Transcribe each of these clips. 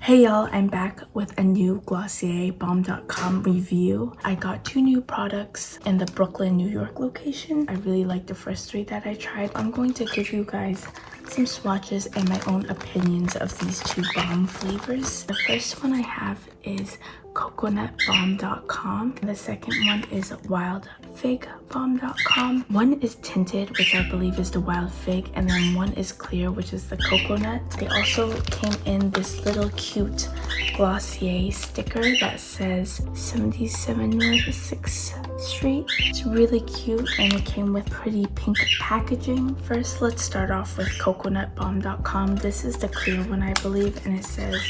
Hey y'all, I'm back with a new Glossier Balm DotCom review. I got 2 new products in the Brooklyn, New York location. I really liked the first 3 that I tried. I'm going to give you guys some swatches and my own opinions of these 2 balm flavors. The first one I have is Coconut Balm DotCom. The second one is Wild Fig Balm DotCom. One is tinted, which I believe is the Wild Fig, and then one is clear, which is the coconut. They also came in this little cute Glossier sticker that says 77 North 6th Street. It's really cute and it came with pretty pink packaging. First, let's start off with Coconut Balm DotCom. This is the clear one, I believe, and it says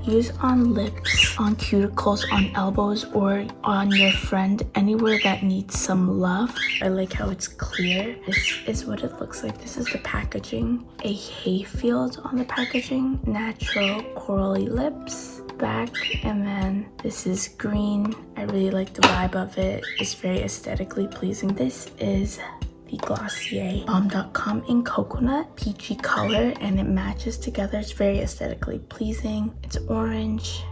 use on lips, on cuticles, on elbows, or on your friend, anywhere that needs some love. I like how it's clear. This is what it looks like. This is the packaging. A hayfield on the packaging. Natural corally lips. Back, and then this is green. I really like the vibe of it. It's very aesthetically pleasing. This is the Glossier Balm DotCom in coconut, peachy color, and it matches together. It's very aesthetically pleasing. It's orange,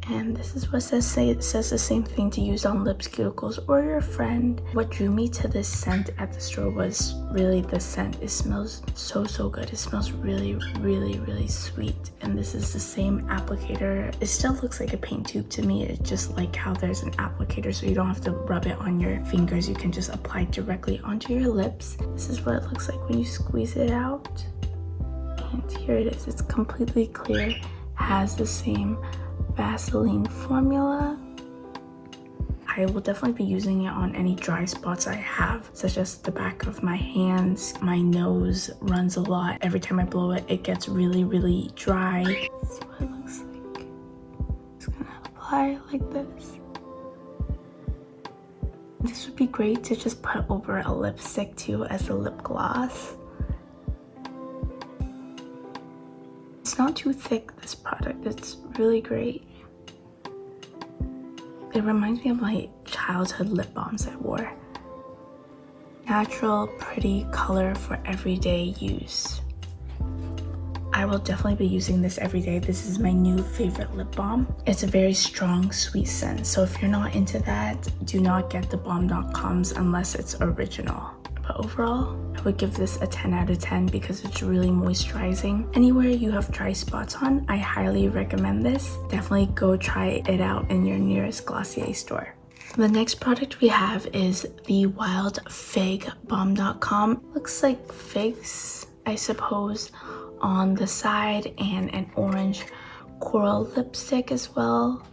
and this is what it says. It says the same thing to use on lips, cuticles, or your friend. What drew me to this scent at the store was really the scent. It smells so good. It smells really sweet, and this is the same applicator. It still looks like a paint tube to me. It's just like how there's an applicator, so you don't have to rub it on your fingers. You can just apply directly onto your lips. This is what it looks like when you squeeze it out, and here it is. It's completely clear, has the same Vaseline formula. I will definitely be using it on any dry spots I have, such as the back of my hands. My nose runs a lot. Every time I blow it, it gets really dry. This is what it looks like. Just gonna apply like this. This would be great to just put over a lipstick too as a lip gloss. It's not too thick, this product. It's really great. It reminds me of my childhood lip balms I wore. Natural, pretty color for everyday use. I will definitely be using this every day. This is my new favorite lip balm. It's a very strong, sweet scent. So if you're not into that, do not get the Balm DotComs unless it's original. But overall, I would give this a 10 out of 10 because it's really moisturizing. Anywhere you have dry spots on, I highly recommend this. Definitely go try it out in your nearest Glossier store. The next product we have is the Wild Fig Balm DotCom. Looks like figs, I suppose, on the side, and an orange coral lipstick as well,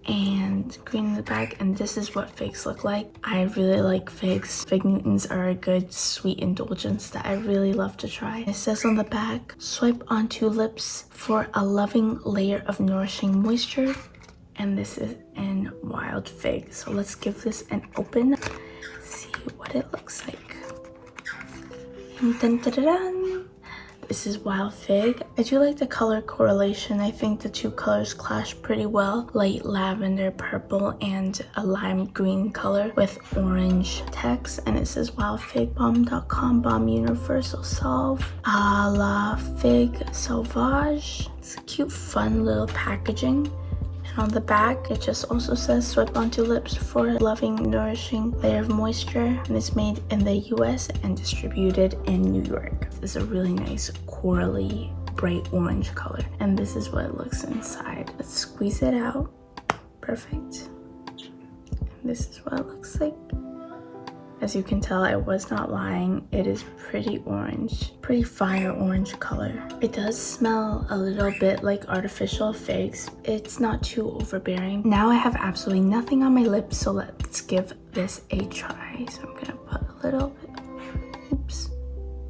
and green in the back. And this is what figs look like. I really like figs. Fig Newtons are a good sweet indulgence that I really love to try. It says on the back, swipe onto lips for a loving layer of nourishing moisture. And this is in Wild Fig. So let's give this an open, see what it looks like. And dun dun dun dun. This is Wild Fig. I do like the color correlation. I think the 2 colors clash pretty well. Light lavender purple and a lime green color with orange text. And it says Wild Fig Balm DotCom Balm Universal Salve a la Fig Sauvage. It's a cute, fun little packaging. And on the back, it just also says swipe onto lips for a loving, nourishing layer of moisture. And it's made in the US and distributed in New York. This is a really nice corally bright orange color. And this is what it looks inside. Let's squeeze it out. Perfect. And this is what it looks like. As you can tell, I was not lying. It is pretty orange, pretty fire orange color. It does smell a little bit like artificial figs. It's not too overbearing. Now I have absolutely nothing on my lips, so let's give this a try. So I'm gonna put a little bit. Oops.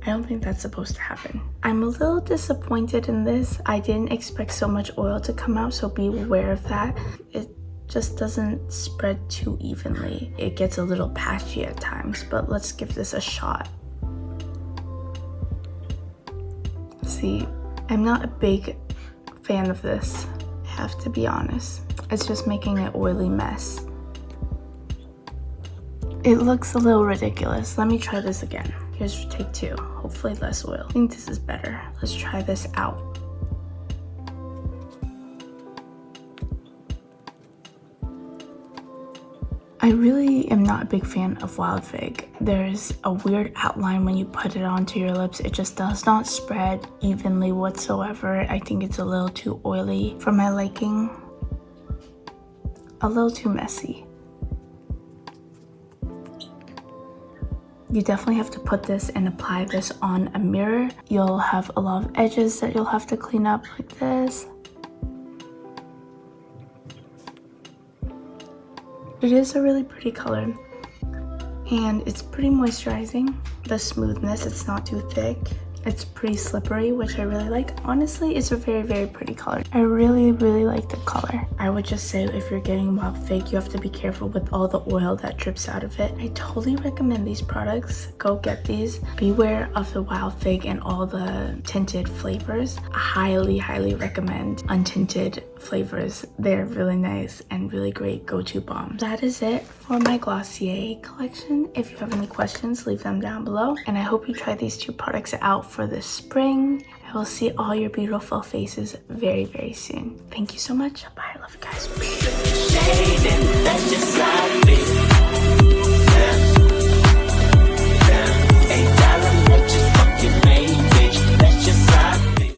I don't think that's supposed to happen. I'm a little disappointed in this. I didn't expect so much oil to come out, so be aware of that. It just doesn't spread too evenly. It gets a little patchy at times, but let's give this a shot. See, I'm not a big fan of this, I have to be honest. It's just making an oily mess. It looks a little ridiculous. Let me try this again. Here's take 2. Hopefully less oil. I think this is better. Let's try this out. I really am not a big fan of Wild Fig. There's a weird outline when you put it onto your lips. It just does not spread evenly whatsoever. I think it's a little too oily for my liking. A little too messy. You definitely have to put this and apply this on a mirror. You'll have a lot of edges that you'll have to clean up like this. It is a really pretty color and it's pretty moisturizing. The smoothness, it's not too thick. It's pretty slippery, which I really like. Honestly, it's a very, very pretty color. I really, really like the color. I would just say if you're getting Wild Fig, you have to be careful with all the oil that drips out of it. I totally recommend these products. Go get these. Beware of the Wild Fig and all the tinted flavors. I highly, highly recommend untinted flavors. They're really nice and really great go-to balms. That is it for my Glossier collection. If you have any questions, leave them down below. And I hope you try these 2 products out for this spring. I will see all your beautiful faces very, very soon. Thank you so much. Bye. I love you guys.